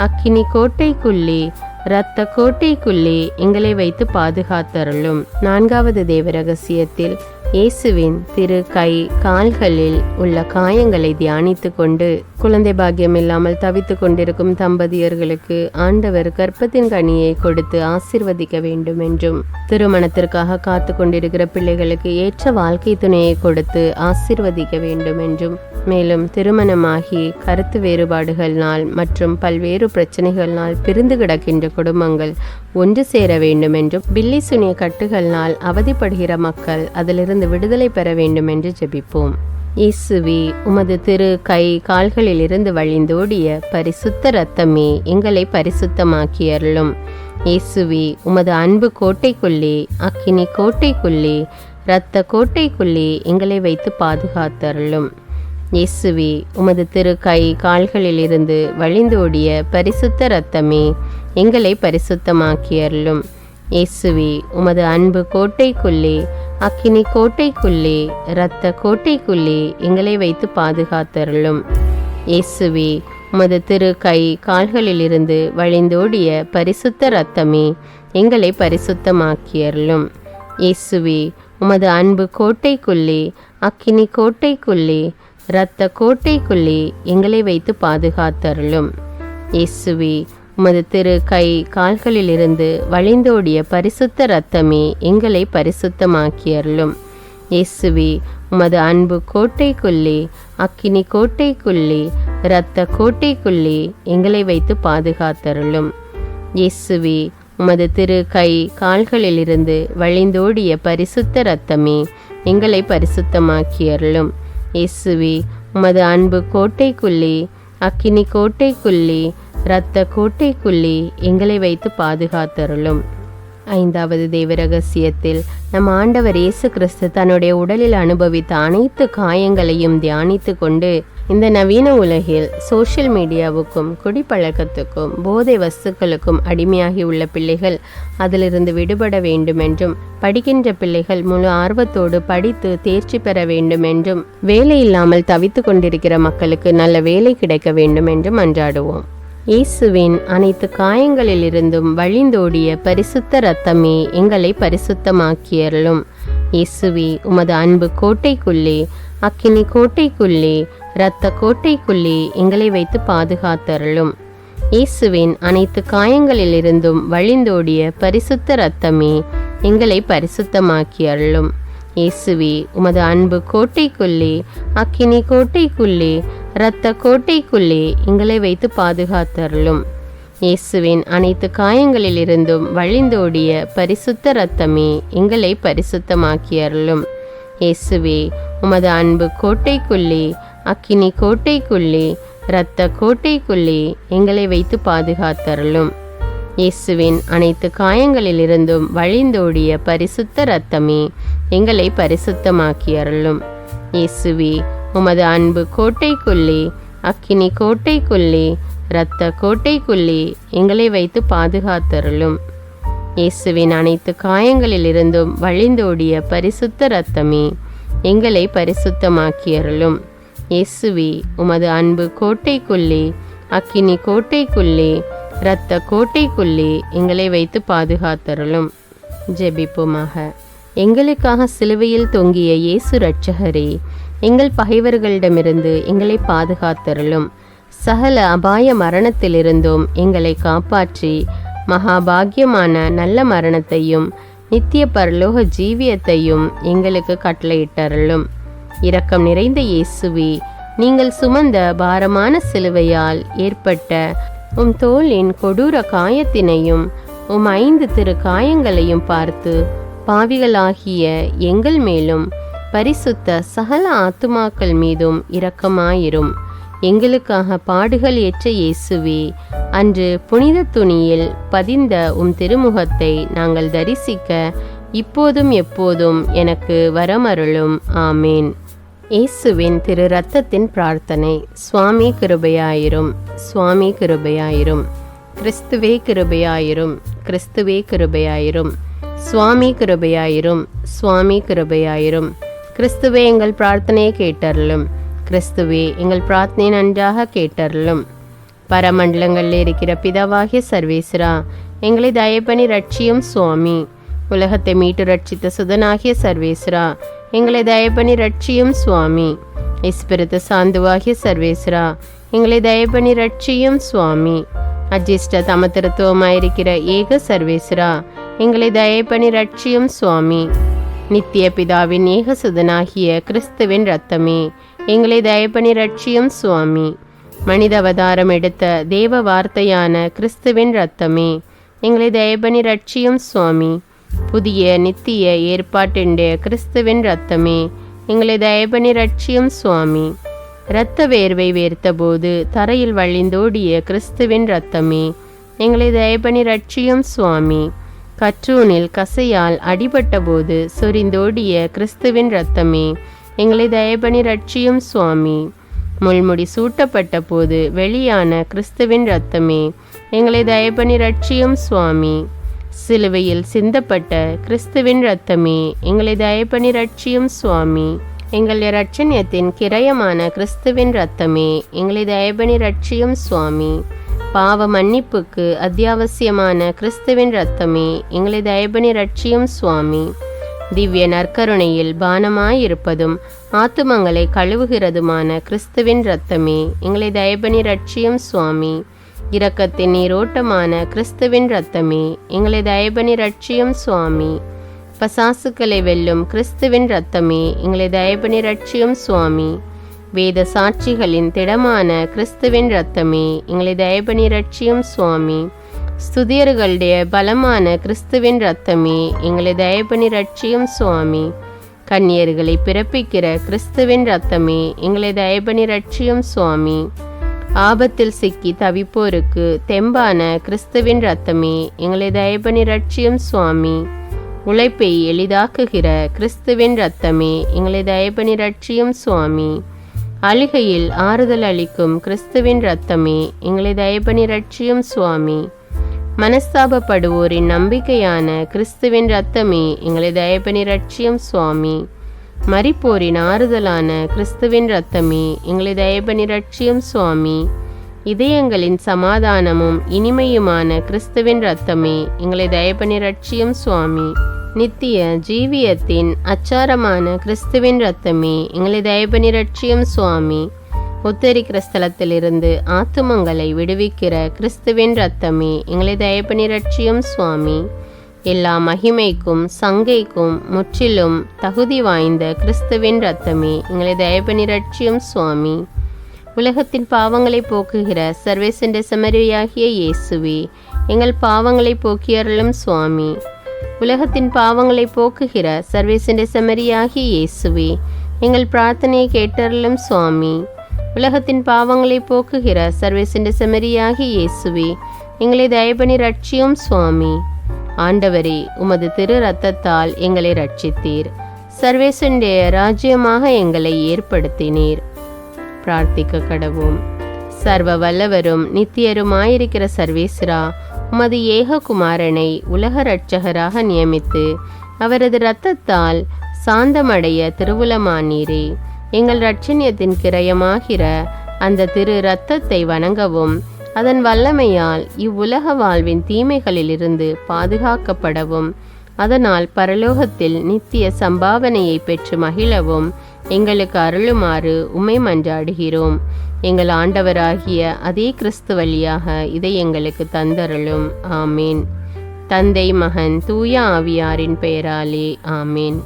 அக்கினி கோட்டைக்குள்ளே, இரத்த கோட்டைக்குள்ளே எங்களை வைத்து பாதுகாத்தருளும். 4வது தேவ ரகசியத்தில் இயேசுவின் திரு கை கால்களில் உள்ள காயங்களை தியானித்து கொண்டு குழந்தை பாக்கியம் இல்லாமல் தவித்து கொண்டிருக்கும் தம்பதியர்களுக்கு ஆண்டவர் கர்ப்பத்தின் கனியை கொடுத்து ஆசீர்வதிக்க வேண்டும் என்றும், திருமணத்திற்காக காத்து கொண்டிருக்கிற பிள்ளைகளுக்கு ஏற்ற வாழ்க்கை துணையை கொடுத்து ஆசீர்வதிக்க வேண்டும் என்றும், மேலும் திருமணமாகி கருத்து வேறுபாடுகளினால் மற்றும் பல்வேறு பிரச்சனைகளினால் பிரிந்து கிடக்கின்ற குடும்பங்கள் ஒன்று சேர வேண்டும் என்றும், பில்லி சுனிய கட்டுகளினால் அவதிப்படுகிற மக்கள் அதிலிருந்து விடுதலை பெற வேண்டும் என்று ஜெபிப்போம். இயேசுவே, உமது திரு கை கால்களில் இருந்து வழிந்தோடிய பரிசுத்த இரத்தமே எங்களை பரிசுத்தமாக்கி அருளும். இயேசுவே, உமது அன்பு கோட்டைக்குள்ளே, அக்கினி கோட்டைக்குள்ளே, இரத்த கோட்டைக்குள்ளே எங்களை வைத்து பாதுகாத்தருளும். இயேசுவே, உமது திரு கை கால்களில் இருந்து வழிந்தோடிய பரிசுத்த இரத்தமே எங்களை பரிசுத்தமாக்கி அருளும். இயேசுவே, உமது அன்பு கோட்டைக்குள்ளே, அக்கினி கோட்டைக்குள்ளே, இரத்த கோட்டைக்குள்ளே எங்களை வைத்து பாதுகாத்தருளும். இயேசுவே, உமது திரு கை கால்களில் இருந்து வழிந்தோடிய பரிசுத்த இரத்தமே எங்களை பரிசுத்தமாக்கி அருளும். இயேசுவே, உமது அன்பு கோட்டைக்குள்ளே, அக்கினி கோட்டைக்குள்ளே, இரத்த கோட்டைக்குள்ளே எங்களை வைத்து பாதுகாத்தருளும். இயேசுவே, உமது திரு கை கால்களில் இருந்து வழிந்தோடிய பரிசுத்த இரத்தமே எங்களை பரிசுத்தமாக்கி அருளும். இயேசுவே, உமது அன்பு கோட்டைக்குள்ளே, அக்கினி கோட்டைக்குள்ளே, இரத்த கோட்டைக்குள்ளே எங்களை வைத்து பாதுகாத்தருளும். இயேசுவே, உமது திரு கை கால்களில் இருந்து வழிந்தோடிய பரிசுத்த இரத்தமே எங்களை பரிசுத்தமாக்கி அருளும். இயேசுவே, உமது அன்பு கோட்டைக்குள்ளே, அக்கினி கோட்டைக்குள்ளே, இரத்த கோட்டைக்குள்ளே எங்களை வைத்து பாதுகாத்தருளும். 5வது தேவ ரகசியத்தில் நம் ஆண்டவர் இயேசு கிறிஸ்து தன்னுடைய உடலில் அனுபவித்த அனைத்து காயங்களையும் தியானித்து கொண்டு, இந்த நவீன உலகில் சோஷியல் மீடியாவுக்கும் குடிப்பழக்கத்துக்கும் போதை வஸ்துக்களுக்கும் அடிமையாகி உள்ள பிள்ளைகள் அதிலிருந்து விடுபட வேண்டும் என்றும், படிக்கின்ற பிள்ளைகள் முழு ஆர்வத்தோடு படித்து தேர்ச்சி பெற வேண்டும் என்றும், வேலை இல்லாமல் தவித்து கொண்டிருக்கிற மக்களுக்கு நல்ல வேலை கிடைக்க வேண்டும் என்றும் மன்றாடுவோம். இயேசுவின் அனைத்து காயங்களிலிருந்தும் வழிந்தோடிய பரிசுத்த இரத்தமே எங்களை பரிசுத்தமாக்கி அருளும். இயேசுவே, உமது அன்பு கோட்டைக்குள்ளே, அக்கினி கோட்டைக்குள்ளே, இரத்த கோட்டைக்குள்ளே எங்களை வைத்து பாதுகாத்தருளும். இயேசுவின் அனைத்து காயங்களிலிருந்தும் வழிந்தோடிய பரிசுத்த இரத்தமே எங்களை பரிசுத்தமாக்கி அருளும். இயேசுவே, உமது அன்பு கோட்டைக்குள்ளே, அக்கினி கோட்டைக்குள்ளே, இரத்த கோட்டைக்குள்ளே எங்களை வைத்து பாதுகாத்தருளும். இயேசுவின் அனைத்து காயங்களிலிருந்தும் வழிந்தோடிய பரிசுத்த இரத்தமே எங்களை பரிசுத்தமாக்கி அருளும். இயேசுவே, உமது அன்பு கோட்டைக்குள்ளே, அக்கினி கோட்டைக்குள்ளே, இரத்த கோட்டைக்குள்ளே எங்களை வைத்து பாதுகாத்தருளும். இயேசுவின் அனைத்து காயங்களிலிருந்தும் வழிந்தோடிய பரிசுத்த இரத்தமே எங்களை பரிசுத்தமாக்கி அருளும். இயேசுவே, உமது அன்பு கோட்டைக்குள்ளே, அக்கினி கோட்டைக்குள்ளே, இரத்த கோட்டைக்குள்ளே எங்களை வைத்து பாதுகாத்தருளும். இயேசுவின் அனைத்து காயங்களிலிருந்தும் வழிந்தோடிய பரிசுத்த இரத்தமே எங்களை பரிசுத்தமாக்கி அருளும். இயேசுவே, உமது அன்பு கோட்டைக்குள்ளே, அக்கினி கோட்டைக்குள்ளே, இரத்த கோட்டைக்குள்ளே எங்களை வைத்து பாதுகாத்தருளும். ஜெபிப்போமாக. எங்களுக்காக சிலுவையில் தொங்கிய இயேசு இரட்சகரே, எங்கள் பகைவர்களிடமிருந்து எங்களை பாதுகாத்தருளும். சகல அபாய மரணத்திலிருந்தும் எங்களை காப்பாற்றி மகாபாகியமான நல்ல மரணத்தையும் நித்திய பரலோக ஜீவியத்தையும் எங்களுக்கு கட்டளையிட்டருளும். இரக்கம் நிறைந்த இயேசுவே, நீங்கள் சுமந்த பாரமான சிலுவையால் ஏற்பட்ட உம் தோளின் கொடூர காயத்தினையும் உம் 5 திரு காயங்களையும் பார்த்து பாவிகளாகிய எங்கள் மேலும் பரிசுத்த சகல ஆத்துமாக்கள் மீதும் இரக்கமாயிரும். எங்களுக்காக பாடுகள் ஏற்ற இயேசுவே, அன்று புனித துணியில் பதிந்த உம் திருமுகத்தை நாங்கள் தரிசிக்க இப்போதும் எப்போதும் எனக்கு வரமருளும். ஆமேன். இயேசுவின் திரு இரத்தத்தின் பிரார்த்தனை. சுவாமி கிருபையாயிரும், சுவாமி கிருபையாயிரும். கிறிஸ்துவே கிருபையாயிரும், கிறிஸ்துவே கிருபையாயிரும். சுவாமி கிருபையாயிரும், சுவாமி கிருபையாயிரும். கிறிஸ்துவே எங்கள் பிரார்த்தனையை கேட்டருளும், கிறிஸ்துவே எங்கள் பிரார்த்தனை நன்றாக கேட்டருளும். பரமண்டலங்களில் இருக்கிற பிதாவாகிய சர்வேஸ்வரா, எங்களை தயப்பணி ரட்சியும் சுவாமி. உலகத்தை மீட்டு ரட்சித்த சுதனாகிய சர்வேஸ்வரா, எங்களை தயப்பணி ரட்சியும் சுவாமி. இஸ்பிரித்து சாந்துவாகிய சர்வேஸ்வரா, எங்களை தயப்பணி ரட்சியும் சுவாமி. அஜிஷ்ட தமத்திருத்துவமாயிருக்கிற ஏக சர்வேஸ்வரா, எங்களை தயப்பணி ரட்சியும் சுவாமி. நித்திய பிதாவின் ஏக சுதனாகிய கிறிஸ்துவின் இரத்தமே, எங்களை தயப்பணி ரட்சியும் சுவாமி. மனித அவதாரம் எடுத்த தேவ வார்த்தையான கிறிஸ்துவின் இரத்தமே, எங்களை தயப்பணி ரட்சியும் சுவாமி. புதிய நித்திய ஏற்பாட்டிൻ്റെ கிறிஸ்துவின் இரத்தமே, எங்களை தயப்பணி ரட்சியும் சுவாமி. இரத்த வேர்வை வேர்த்தபோது தரையில் வழிந்தோடிய கிறிஸ்துவின் இரத்தமே, எங்களை தயப்பணி ரட்சியும் சுவாமி. கற்றூனில் கசையால் அடிபட்ட போது சொரிந்தோடிய கிறிஸ்துவின் இரத்தமே, எங்களை தயப்பணி ரட்சியும் சுவாமி. முள்முடி சூட்டப்பட்ட போது வெளியான கிறிஸ்துவின் இரத்தமே, எங்களை தயப்பணி ரட்சியும் சுவாமி. சிலுவையில் சிந்தப்பட்ட கிறிஸ்துவின் இரத்தமே, எங்களை தயப்பணி ரட்சியும் சுவாமி. எங்கள் இரட்சணியத்தின் கிரயமான கிறிஸ்துவின் இரத்தமே, எங்களை தயப்பணி ரட்சியும் சுவாமி. பாவ மன்னிப்புக்கு அத்தியாவசியமான கிறிஸ்துவின் இரத்தமே, எங்களை தயப்பணி ரட்சியும் சுவாமி. திவ்ய நற்கருணையில் பானமாயிருப்பதும் ஆத்துமங்களை கழுவுகிறதுமான கிறிஸ்துவின் இரத்தமே, எங்களை தயப்பணி ரட்சியும் சுவாமி. இரக்கத்தின் நீரோட்டமான கிறிஸ்துவின் இரத்தமே, எங்களை தயப்பணி ரட்சியும் சுவாமி. பசாசுக்களை வெல்லும் கிறிஸ்துவின் இரத்தமே, எங்களை தயப்பணி ரட்சியும் சுவாமி. வேத சாட்சிகளின் திடமான கிறிஸ்துவின் இரத்தமே, எங்களை தயப்பணி ரட்சியும் சுவாமி. ஸ்துதியர்களுடைய பலமான கிறிஸ்துவின் இரத்தமே, எங்களை தயப்பணி ரட்சியும் சுவாமி. கன்னியர்களை பிறப்பிக்கிற கிறிஸ்துவின் இரத்தமே, எங்களை தயப்பணி ரட்சியும் சுவாமி. ஆபத்தில் சிக்கி தவிப்போருக்கு தெம்பான கிறிஸ்துவின் இரத்தமே, எங்களை தயப்பணி ரட்சியும் சுவாமி. உழைப்பை எளிதாக்குகிற கிறிஸ்துவின் இரத்தமே, எங்களை தயப்பணி ரட்சியும் சுவாமி. அழுகையில் ஆறுதல் அளிக்கும் கிறிஸ்துவின் இரத்தமே, எங்களை தயப்பணி ரட்சியும் சுவாமி. மனஸ்தாபப்படுவோரின் நம்பிக்கையான கிறிஸ்துவின் இரத்தமே, எங்களை தயப்பணி ரட்சியும் சுவாமி. மரிப்போரின் ஆறுதலான கிறிஸ்துவின் இரத்தமே, எங்களை தயப்பணி ரட்சியும் சுவாமி. இதயங்களின் சமாதானமும் இனிமையுமான கிறிஸ்துவின் இரத்தமே, எங்களை தயப்பணி ரட்சியும் சுவாமி. நித்திய ஜீவியத்தின் அச்சாரமான கிறிஸ்துவின் இரத்தமே, எங்களை தயப்பணி ரட்சியும் சுவாமி. உத்தரிக்கிற ஸ்தலத்திலிருந்து ஆத்துமங்களை விடுவிக்கிற கிறிஸ்துவின் இரத்தமே, எங்களை தயப்பணி ரட்சியும் சுவாமி. எல்லா மகிமைக்கும் சங்கைக்கும் முற்றிலும் தகுதி வாய்ந்த கிறிஸ்துவின் இரத்தமே, எங்களை தயப்பணி ரட்சியும் சுவாமி. உலகத்தின் பாவங்களை போக்குகிற சர்வேசண்ட செம்மறியாகிய இயேசுவே, எங்கள் பாவங்களை போக்கியருளும் சுவாமி. உலகத்தின் பாவங்களை போக்குகிற சர்வேசண்ட செம்மறியாகிய இயேசுவே, எங்கள் பிரார்த்தனையை கேட்டருளும் சுவாமி. உலகத்தின் பாவங்களை போக்குகிற சர்வேசண்ட செம்மறியாகிய இயேசுவே, எங்களை தயப்பணி ரட்சியும் சுவாமி. ஆண்டவரே, உமது திரு இரத்தத்தால் எங்களை ரட்சித்தீர். சர்வேசண்ட ராஜ்யமாக எங்களை ஏற்படுத்தினீர். பிரார்த்திக்க கடவோம். சர்வ வல்லவரும் நித்தியருமாயிருக்கிற சர்வேஸ்வரா, உமது ஏககுமாரனை உலக இரட்சகராக நியமித்து அவரது இரத்தத்தால் சாந்தமடைய திருவுளமானீரே. எங்கள் இரட்சணியத்தின் கிரயமாகிற அந்த திரு இரத்தத்தை வணங்கவும் அதன் வல்லமையால் இவ்வுலக வாழ்வின் தீமைகளிலிருந்து பாதுகாக்கப்படவும் அதனால் பரலோகத்தில் நித்திய சம்பாவனையை பெற்று மகிழவும் எங்களுக்கு அருளுமாறு உம்மை மன்றாடுகிறோம். எங்கள் ஆண்டவராகிய அதே கிறிஸ்து வழியாக இதை எங்களுக்கு தந்தருளும். ஆமேன். தந்தை, மகன், தூய ஆவியாரின் பெயராலே ஆமேன்.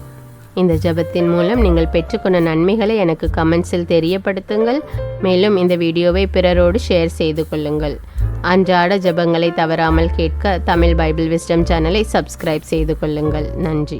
இந்த ஜெபத்தின் மூலம் நீங்கள் பெற்றுக்கொண்ட நன்மைகளை எனக்கு கமெண்ட்ஸில் தெரியப்படுத்துங்கள். மேலும் இந்த வீடியோவை பிறரோடு ஷேர் செய்து கொள்ளுங்கள். அன்றாட ஜெபங்களை தவறாமல் கேட்க தமிழ் பைபிள் விஸ்டம் சேனலை சப்ஸ்கிரைப் செய்து கொள்ளுங்கள். நன்றி.